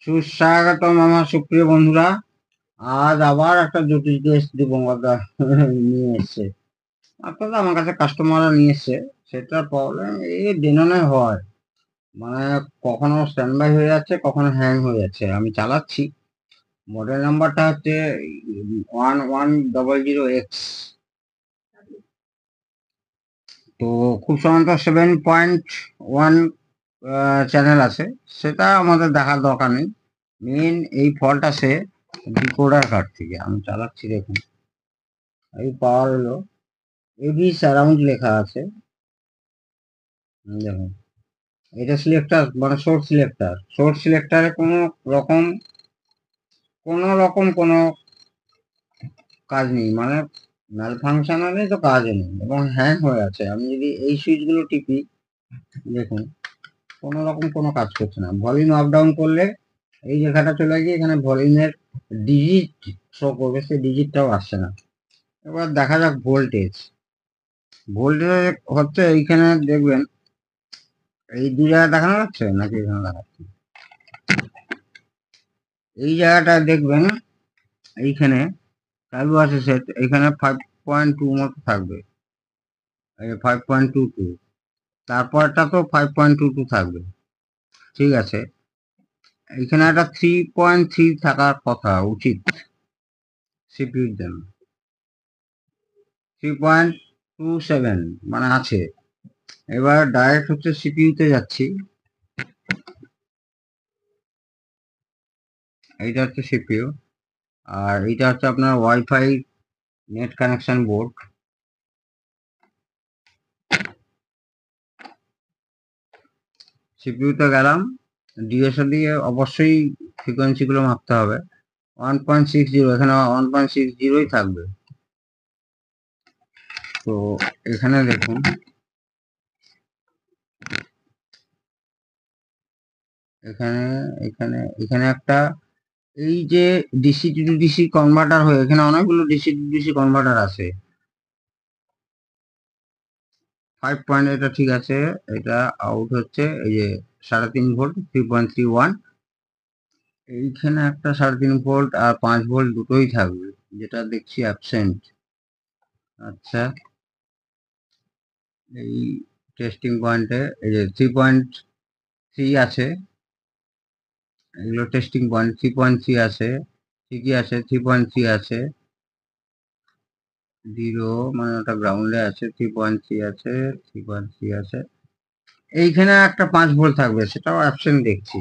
সুস্বাগতম আমার সুপ্রিয় বন্ধুরা। আজ আবার একটা জটিল কেস দীপঙ্করদা নিয়ে এসছে। অর্থাৎ আমার কাছে কাস্টমাররা নিয়ে এসছে। সেটার প্রবলেম এই ডেননে হয়, মানে কখনো স্ট্যান্ড বাই হয়ে যাচ্ছে, কখনো হ্যাং হয়ে যাচ্ছে। আমি চালাচ্ছি, মডেল নাম্বারটা হচ্ছে 1100X। তো খুব সাধারণত 7.1 চ্যানেল আছে, সেটা আমাদের দেখার দরকার নেই। মেন এই ফল্ট আসে ডিকোডার কার্ড থেকে। আমি চালাচ্ছি, দেখুন এই পাওয়ার হলো এবি সারাউন্ড লেখা আছে। দেখুন এটা সিলেক্টার, মানে সোর্স সিলেক্টারে কোনো কাজ নেই, মানে ম্যাল ফাংশন নেই তো কাজও নেই, এবং হ্যাং হয়ে আছে। আমি যদি এই সুইচগুলো টিপি, দেখুন কোনো কাজ করছে না। ভলিউম আপ ডাউন করলে এই লেখাটা চলে গিয়ে এখানে ভলিউমের ডিজিট শো করবে, সেই ডিজিটটাও আসছে না। এবার দেখা যাক ভোল্টেজ হচ্ছে এইখানে, দেখবেন এই দু জায়গায় দেখানো যাচ্ছে নাকি এখানে দেখাচ্ছে। এই জায়গাটা দেখবেন, এইখানে চালু আছে সেট, এখানে 5.2 মতো থাকবে, 5.22, তারপরটা তো 5.22 থাকবে, ঠিক আছে। এখানে একটা 3.3 থাকার কথা উচিত সিপিউর জন্য, 3.27 মানে আছে। এবার ডাইরেক্ট হচ্ছে সিপিইউতে যাচ্ছি, এইটা হচ্ছে সিপিইউ, আর এইটা হচ্ছে আপনার ওয়াইফাই নেট কানেকশন বোর্ড। সিপিইউতে গেলাম, ডিএসও দিয়ে অবশ্যই ফ্রিকোয়েন্সিগুলো মাপতে হবে। 1.60, এখানে 1.60ই থাকবে। তো এখানে দেখুন, এখানে এখানে এখানে একটা, এই যে ডিসি টু ডিসি কনভার্টার হয়ে এখানে অনেকগুলো ডিসি টু ডিসি কনভার্টার আছে। 5 পয়েন্ট, এটা ঠিক আছে। এটা আউট হচ্ছে এই যে 3.5 ভোল্ট, 3.31। এইখানে একটা 3.5 ভোল্ট আর 5 ভোল্ট দুটোই থাকবে, যেটা দেখছি অ্যাবসেন্ট। আচ্ছা, এই টেস্টিং পয়েন্টে এই যে 3.3 আছে, এগুলো টেস্টিং পয়েন্ট। 3.3 আছে, ঠিকই আছে, 3.3 আছে। 0 মানে ওটা গ্রাউন্ডে আছে, 3.3 আছে, 3.3 আছে। এইখানে একটা 5 ভোল্ট থাকবে, সেটাও অ্যাবসেন্ট দেখছি।